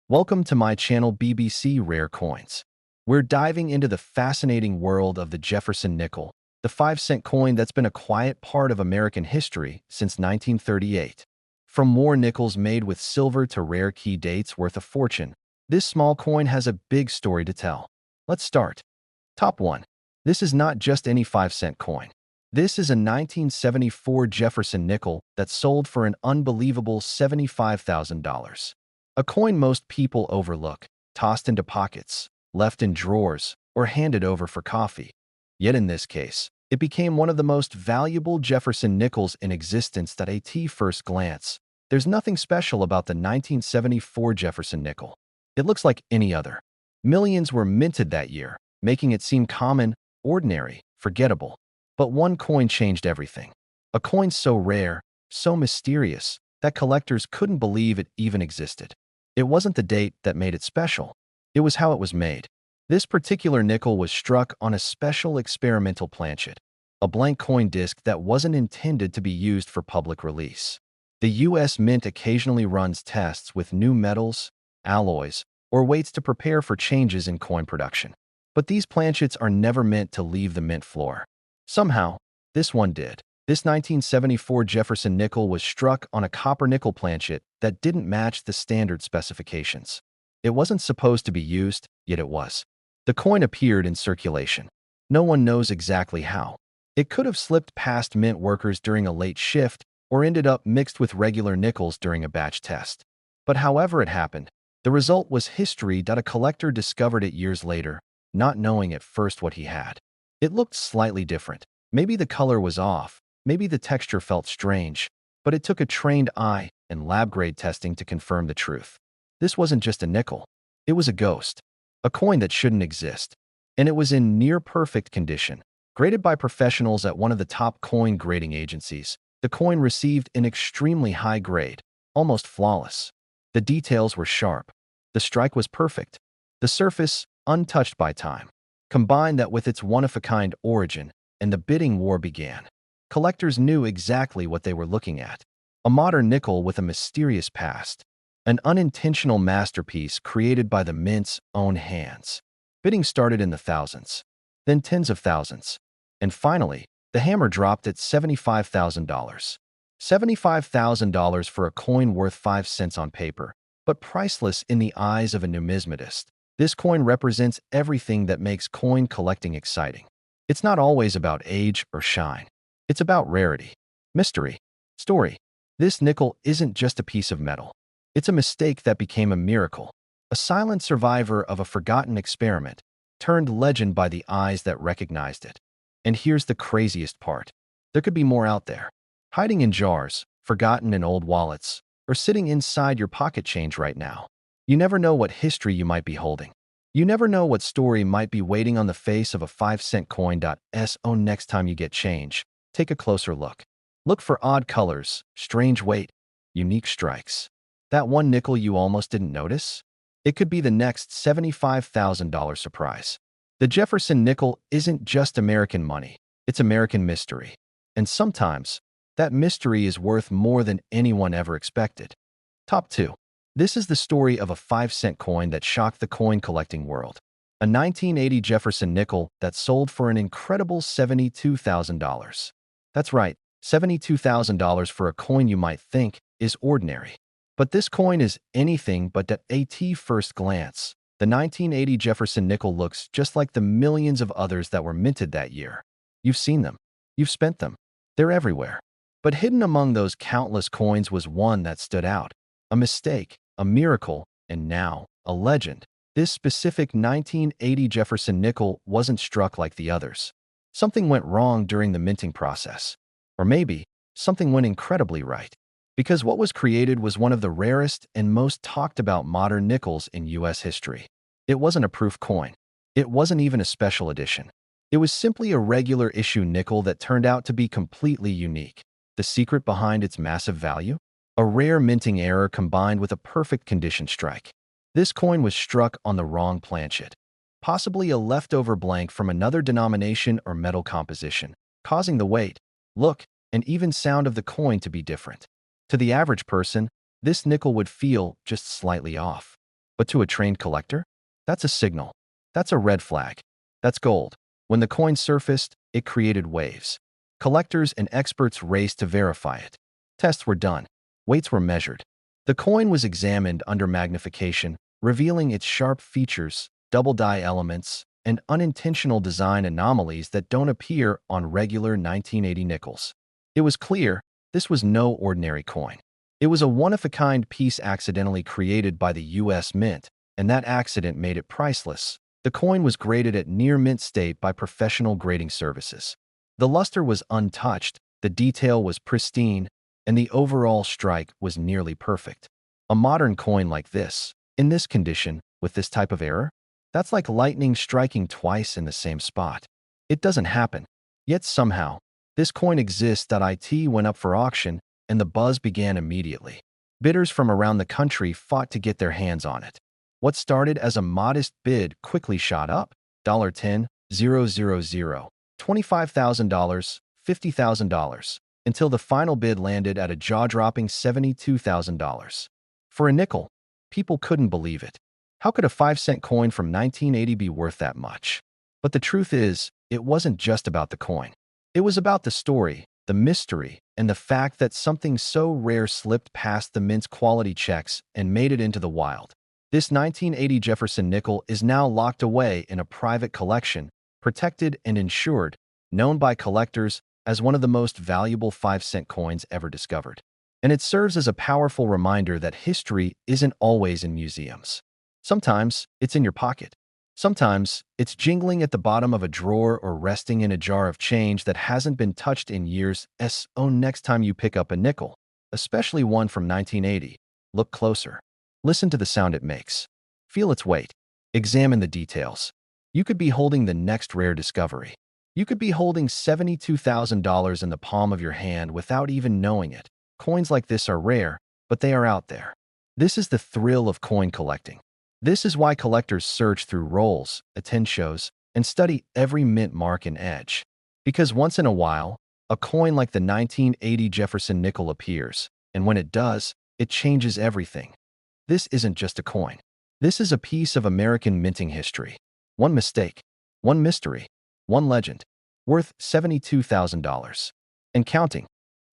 Welcome to my channel BBC Rare Coins. We're diving into the fascinating world of the Jefferson Nickel, the 5-cent coin that's been a quiet part of American history since 1938. From war nickels made with silver to rare key dates worth a fortune, this small coin has a big story to tell. Let's start. Top 1. This is not just any 5-cent coin. This is a 1974 Jefferson Nickel that sold for an unbelievable $75,000. A coin most people overlook, tossed into pockets, left in drawers, or handed over for coffee. Yet in this case, it became one of the most valuable Jefferson nickels in existence. At first glance, there's nothing special about the 1974 Jefferson nickel. It looks like any other. Millions were minted that year, making it seem common, ordinary, forgettable. But one coin changed everything. A coin so rare, so mysterious, that collectors couldn't believe it even existed. It wasn't the date that made it special. It was how it was made. This particular nickel was struck on a special experimental planchet, a blank coin disc that wasn't intended to be used for public release. The U.S. Mint occasionally runs tests with new metals, alloys, or weights to prepare for changes in coin production. But these planchets are never meant to leave the mint floor. Somehow, this one did. This 1974 Jefferson Nickel was struck on a copper-nickel planchet that didn't match the standard specifications. It wasn't supposed to be used, yet it was. The coin appeared in circulation. No one knows exactly how. It could have slipped past mint workers during a late shift or ended up mixed with regular nickels during a batch test. But however it happened, the result was history. A collector discovered it years later, not knowing at first what he had. It looked slightly different. Maybe the color was off. Maybe the texture felt strange, but it took a trained eye and lab-grade testing to confirm the truth. This wasn't just a nickel. It was a ghost, a coin that shouldn't exist. And it was in near-perfect condition. Graded by professionals at one of the top coin grading agencies, the coin received an extremely high grade, almost flawless. The details were sharp. The strike was perfect. The surface, untouched by time. Combine that with its one-of-a-kind origin, and the bidding war began. Collectors knew exactly what they were looking at. A modern nickel with a mysterious past. An unintentional masterpiece created by the mint's own hands. Bidding started in the thousands, then tens of thousands. And finally, the hammer dropped at $75,000. $75,000 for a coin worth 5 cents on paper, but priceless in the eyes of a numismatist. This coin represents everything that makes coin collecting exciting. It's not always about age or shine. It's about rarity, mystery, story. This nickel isn't just a piece of metal. It's a mistake that became a miracle, a silent survivor of a forgotten experiment, turned legend by the eyes that recognized it. And here's the craziest part. There could be more out there, hiding in jars, forgotten in old wallets, or sitting inside your pocket change right now. You never know what history you might be holding. You never know what story might be waiting on the face of a 5-cent coin. So next time you get change, take a closer look. Look for odd colors, strange weight, unique strikes. That one nickel you almost didn't notice? It could be the next $75,000 surprise. The Jefferson Nickel isn't just American money, it's American mystery. And sometimes, that mystery is worth more than anyone ever expected. Top 2. This is the story of a 5-cent coin that shocked the coin collecting world. A 1980 Jefferson Nickel that sold for an incredible $72,000. That's right, $72,000 for a coin you might think is ordinary. But this coin is anything but that. At first glance, the 1980 Jefferson Nickel looks just like the millions of others that were minted that year. You've seen them. You've spent them. They're everywhere. But hidden among those countless coins was one that stood out. A mistake, a miracle, and now, a legend. This specific 1980 Jefferson Nickel wasn't struck like the others. Something went wrong during the minting process. Or maybe, something went incredibly right. Because what was created was one of the rarest and most talked about modern nickels in U.S. history. It wasn't a proof coin. It wasn't even a special edition. It was simply a regular issue nickel that turned out to be completely unique. The secret behind its massive value? A rare minting error combined with a perfect condition strike. This coin was struck on the wrong planchet, possibly a leftover blank from another denomination or metal composition, causing the weight, look, and even sound of the coin to be different. To the average person, this nickel would feel just slightly off. But to a trained collector, that's a signal. That's a red flag. That's gold. When the coin surfaced, it created waves. Collectors and experts raced to verify it. Tests were done. Weights were measured. The coin was examined under magnification, revealing its sharp features, double die elements, and unintentional design anomalies that don't appear on regular 1980 nickels. It was clear this was no ordinary coin. It was a one-of-a-kind piece accidentally created by the U.S. Mint, and that accident made it priceless. The coin was graded at near mint state by professional grading services. The luster was untouched, the detail was pristine, and the overall strike was nearly perfect. A modern coin like this, in this condition, with this type of error, that's like lightning striking twice in the same spot. It doesn't happen. Yet somehow, this coin exists. It went up for auction, and the buzz began immediately. Bidders from around the country fought to get their hands on it. What started as a modest bid quickly shot up, $10,000, $25,000, $50,000, until the final bid landed at a jaw-dropping $72,000. For a nickel, people couldn't believe it. How could a 5-cent coin from 1980 be worth that much? But the truth is, it wasn't just about the coin. It was about the story, the mystery, and the fact that something so rare slipped past the mint's quality checks and made it into the wild. This 1980 Jefferson nickel is now locked away in a private collection, protected and insured, known by collectors as one of the most valuable 5-cent coins ever discovered. And it serves as a powerful reminder that history isn't always in museums. Sometimes it's in your pocket. Sometimes it's jingling at the bottom of a drawer or resting in a jar of change that hasn't been touched in years. Next time you pick up a nickel, especially one from 1980, look closer. Listen to the sound it makes. Feel its weight. Examine the details. You could be holding the next rare discovery. You could be holding $72,000 in the palm of your hand without even knowing it. Coins like this are rare, but they are out there. This is the thrill of coin collecting. This is why collectors search through rolls, attend shows, and study every mint mark and edge. Because once in a while, a coin like the 1980 Jefferson nickel appears, and when it does, it changes everything. This isn't just a coin. This is a piece of American minting history. One mistake, one mystery, one legend, worth $72,000. And counting.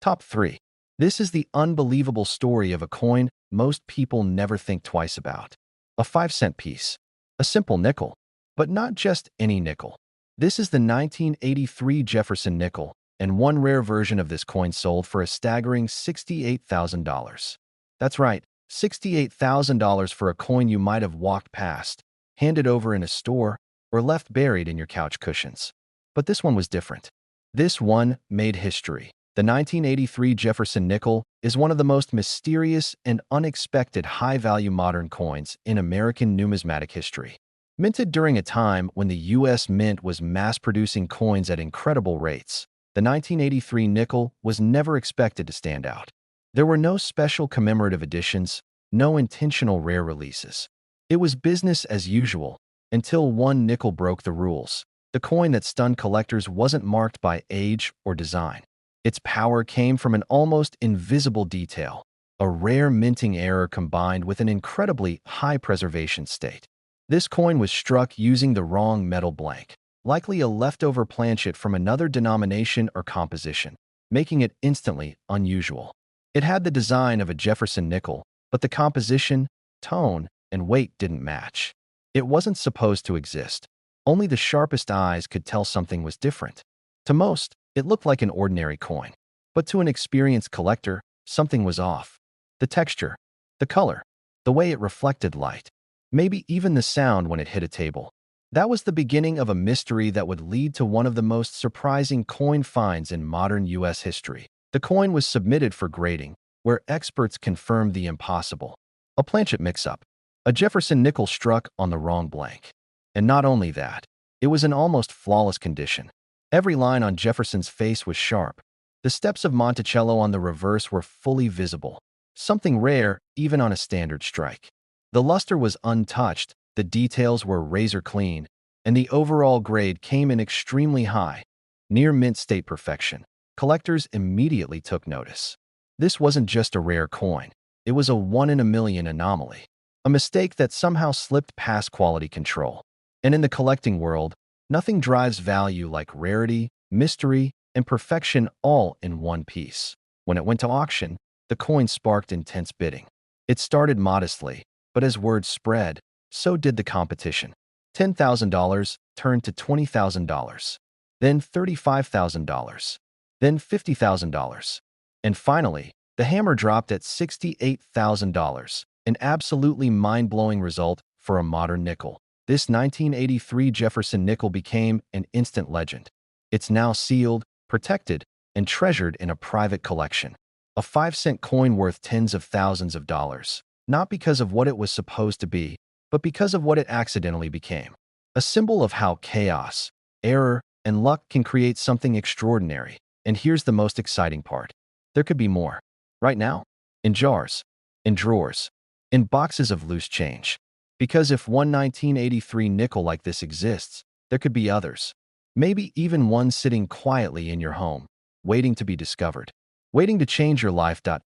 Top 3. This is the unbelievable story of a coin most people never think twice about. A 5-cent piece. A simple nickel. But not just any nickel. This is the 1983 Jefferson nickel, and one rare version of this coin sold for a staggering $68,000. That's right, $68,000 for a coin you might have walked past, handed over in a store, or left buried in your couch cushions. But this one was different. This one made history. The 1983 Jefferson nickel is one of the most mysterious and unexpected high-value modern coins in American numismatic history. Minted during a time when the U.S. Mint was mass-producing coins at incredible rates, the 1983 nickel was never expected to stand out. There were no special commemorative editions, no intentional rare releases. It was business as usual, until one nickel broke the rules. The coin that stunned collectors wasn't marked by age or design. Its power came from an almost invisible detail, a rare minting error combined with an incredibly high preservation state. This coin was struck using the wrong metal blank, likely a leftover planchet from another denomination or composition, making it instantly unusual. It had the design of a Jefferson nickel, but the composition, tone, and weight didn't match. It wasn't supposed to exist. Only the sharpest eyes could tell something was different. To most, it looked like an ordinary coin. But to an experienced collector, something was off. The texture, the color, the way it reflected light, maybe even the sound when it hit a table. That was the beginning of a mystery that would lead to one of the most surprising coin finds in modern U.S. history. The coin was submitted for grading, where experts confirmed the impossible. A planchet mix-up. A Jefferson nickel struck on the wrong blank. And not only that, it was in almost flawless condition. Every line on Jefferson's face was sharp. The steps of Monticello on the reverse were fully visible, something rare even on a standard strike. The luster was untouched, the details were razor clean, and the overall grade came in extremely high, near mint state perfection. Collectors immediately took notice. This wasn't just a rare coin. It was a one-in-a-million anomaly. a mistake that somehow slipped past quality control. And in the collecting world, nothing drives value like rarity, mystery, and perfection all in one piece. When it went to auction, the coin sparked intense bidding. It started modestly, but as word spread, so did the competition. $10,000 turned to $20,000, then $35,000, then $50,000. And finally, the hammer dropped at $68,000, an absolutely mind-blowing result for a modern nickel. This 1983 Jefferson nickel became an instant legend. It's now sealed, protected, and treasured in a private collection. A 5-cent coin worth tens of thousands of dollars, not because of what it was supposed to be, but because of what it accidentally became. A symbol of how chaos, error, and luck can create something extraordinary. And here's the most exciting part. There could be more. Right now, in jars, in drawers, in boxes of loose change. Because if one 1983 nickel like this exists, there could be others. Maybe even one sitting quietly in your home, waiting to be discovered. Waiting to change your life. The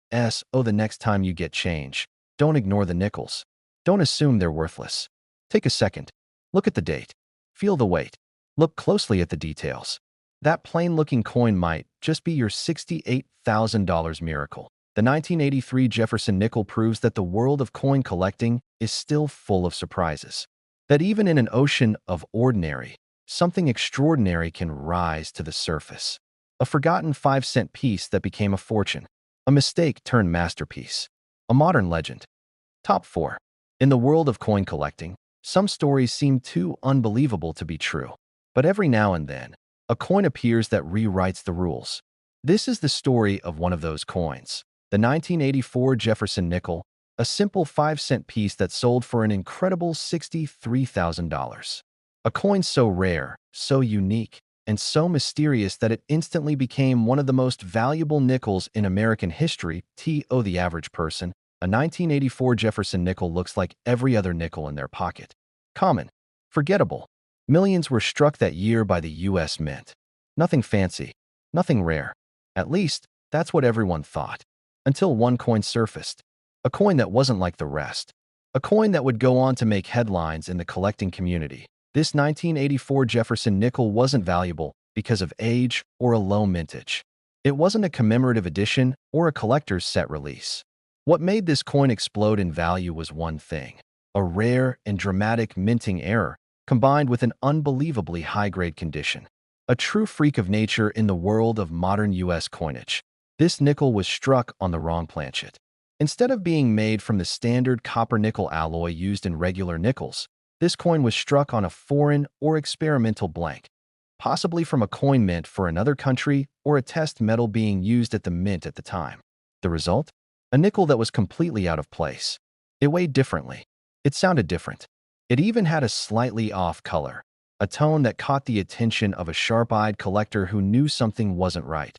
next time you get change, don't ignore the nickels. Don't assume they're worthless. Take a second. Look at the date. Feel the weight. Look closely at the details. That plain-looking coin might just be your $68,000 miracle. The 1983 Jefferson nickel proves that the world of coin collecting is still full of surprises. That even in an ocean of ordinary, something extraordinary can rise to the surface. A forgotten 5-cent piece that became a fortune. A mistake turned masterpiece. A modern legend. Top 4. In the world of coin collecting, some stories seem too unbelievable to be true. But every now and then, a coin appears that rewrites the rules. This is the story of one of those coins. The 1984 Jefferson nickel, a simple 5-cent piece that sold for an incredible $63,000. A coin so rare, so unique, and so mysterious that it instantly became one of the most valuable nickels in American history. The average person, a 1984 Jefferson nickel looks like every other nickel in their pocket. Common. Forgettable. Millions were struck that year by the U.S. Mint. Nothing fancy. Nothing rare. At least, that's what everyone thought. Until one coin surfaced. A coin that wasn't like the rest. A coin that would go on to make headlines in the collecting community. This 1984 Jefferson nickel wasn't valuable because of age or a low mintage. It wasn't a commemorative edition or a collector's set release. What made this coin explode in value was one thing: a rare and dramatic minting error combined with an unbelievably high-grade condition. A true freak of nature in the world of modern U.S. coinage. This nickel was struck on the wrong planchet. Instead of being made from the standard copper-nickel alloy used in regular nickels, this coin was struck on a foreign or experimental blank, possibly from a coin mint for another country or a test metal being used at the mint at the time. The result? A nickel that was completely out of place. It weighed differently. It sounded different. It even had a slightly off color, a tone that caught the attention of a sharp-eyed collector who knew something wasn't right.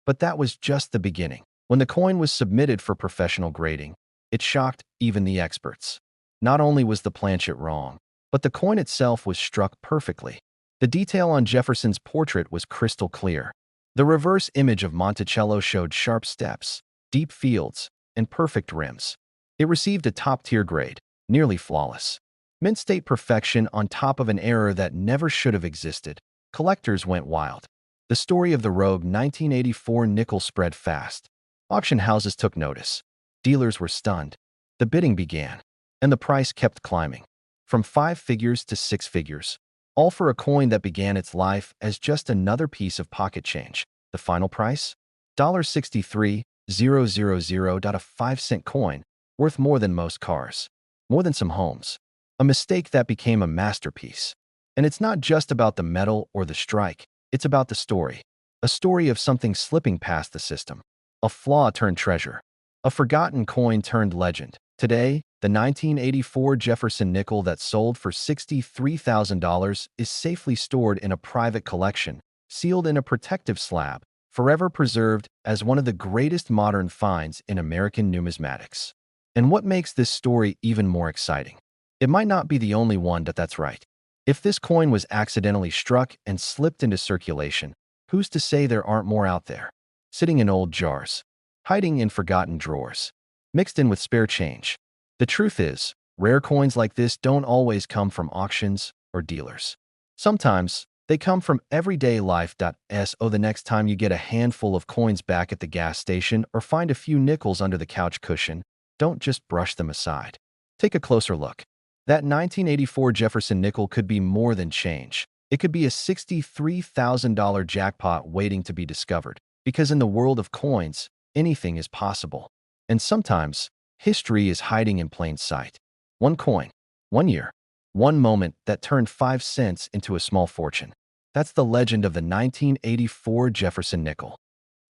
But that was just the beginning. When the coin was submitted for professional grading, it shocked even the experts. Not only was the planchet wrong, but the coin itself was struck perfectly. The detail on Jefferson's portrait was crystal clear. The reverse image of Monticello showed sharp steps, deep fields, and perfect rims. It received a top-tier grade, nearly flawless. Mint-state perfection on top of an error that never should have existed. Collectors went wild. The story of the rogue 1984 nickel spread fast. Auction houses took notice. Dealers were stunned. The bidding began, and the price kept climbing. From 5 figures to 6 figures, all for a coin that began its life as just another piece of pocket change. The final price? $63,000. A 5-cent coin, worth more than most cars. More than some homes. A mistake that became a masterpiece. And it's not just about the metal or the strike, it's about the story. A story of something slipping past the system. A flaw turned treasure. A forgotten coin turned legend. Today, the 1984 Jefferson nickel that sold for $63,000 is safely stored in a private collection, sealed in a protective slab, forever preserved as one of the greatest modern finds in American numismatics. And what makes this story even more exciting? It might not be the only one that's right. If this coin was accidentally struck and slipped into circulation, who's to say there aren't more out there? Sitting in old jars, hiding in forgotten drawers, mixed in with spare change. The truth is, Rare coins like this don't always come from auctions or dealers. Sometimes, they come from everyday life. So the next time you get a handful of coins back at the gas station or find a few nickels under the couch cushion, don't just brush them aside. Take a closer look. That 1984 Jefferson nickel could be more than change. It could be a $63,000 jackpot waiting to be discovered, because in the world of coins, anything is possible. And sometimes, history is hiding in plain sight. One coin, one year, one moment that turned 5 cents into a small fortune. That's the legend of the 1984 Jefferson nickel.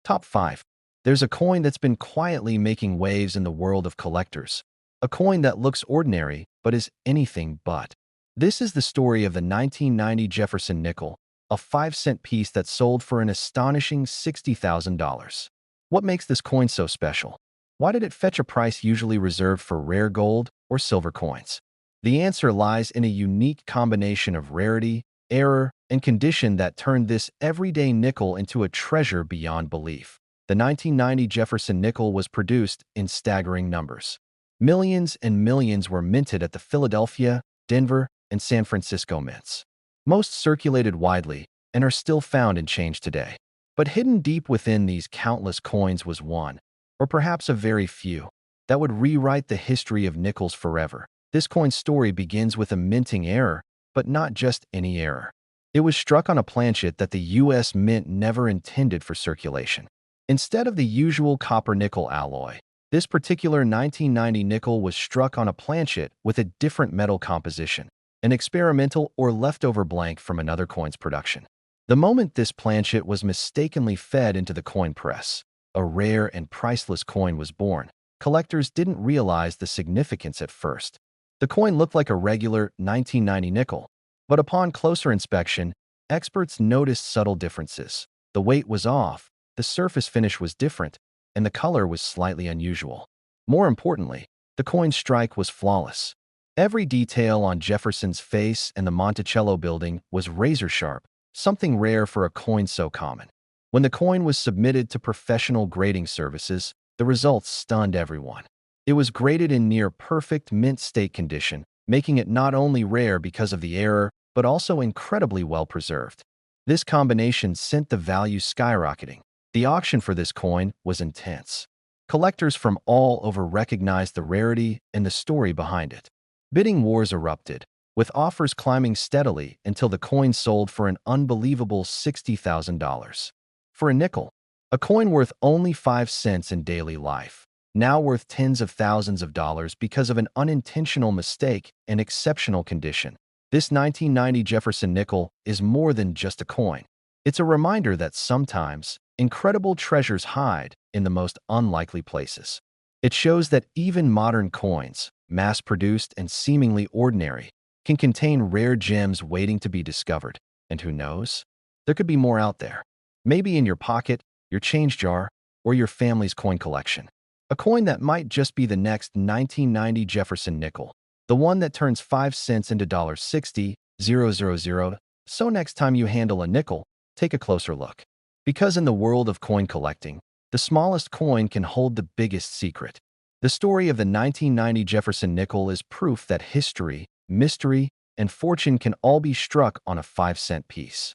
Top 5. There's a coin that's been quietly making waves in the world of collectors. A coin that looks ordinary, but is anything but. This is the story of the 1990 Jefferson nickel, a 5-cent piece that sold for an astonishing $60,000. What makes this coin so special? Why did it fetch a price usually reserved for rare gold or silver coins? The answer lies in a unique combination of rarity, error, and condition that turned this everyday nickel into a treasure beyond belief. The 1990 Jefferson nickel was produced in staggering numbers. Millions and millions were minted at the Philadelphia, Denver, and San Francisco mints. Most circulated widely and are still found in change today. But hidden deep within these countless coins was one, or perhaps a very few, that would rewrite the history of nickels forever. This coin's story begins with a minting error, but not just any error. It was struck on a planchet that the U.S. Mint never intended for circulation. Instead of the usual copper-nickel alloy, this particular 1990 nickel was struck on a planchet with a different metal composition, an experimental or leftover blank from another coin's production. The moment this planchet was mistakenly fed into the coin press, a rare and priceless coin was born. Collectors didn't realize the significance at first. The coin looked like a regular 1990 nickel, but upon closer inspection, experts noticed subtle differences. The weight was off, the surface finish was different, and the color was slightly unusual. More importantly, the coin's strike was flawless. Every detail on Jefferson's face and the Monticello building was razor-sharp, something rare for a coin so common. When the coin was submitted to professional grading services, the results stunned everyone. It was graded in near-perfect mint-state condition, making it not only rare because of the error, but also incredibly well-preserved. This combination sent the value skyrocketing. The auction for this coin was intense. Collectors from all over recognized the rarity and the story behind it. Bidding wars erupted, with offers climbing steadily until the coin sold for an unbelievable $60,000. For a nickel, a coin worth only 5 cents in daily life, now worth tens of thousands of dollars because of an unintentional mistake and exceptional condition. This 1990 Jefferson nickel is more than just a coin. It's a reminder that sometimes incredible treasures hide in the most unlikely places. It shows that even modern coins, mass-produced and seemingly ordinary, can contain rare gems waiting to be discovered. And who knows? There could be more out there. Maybe in your pocket, your change jar, or your family's coin collection. A coin that might just be the next 1990 Jefferson nickel, the one that turns 5 cents into $60,000. So next time you handle a nickel, take a closer look. Because in the world of coin collecting, the smallest coin can hold the biggest secret. The story of the 1990 Jefferson nickel is proof that history, mystery, and fortune can all be struck on a 5-cent piece.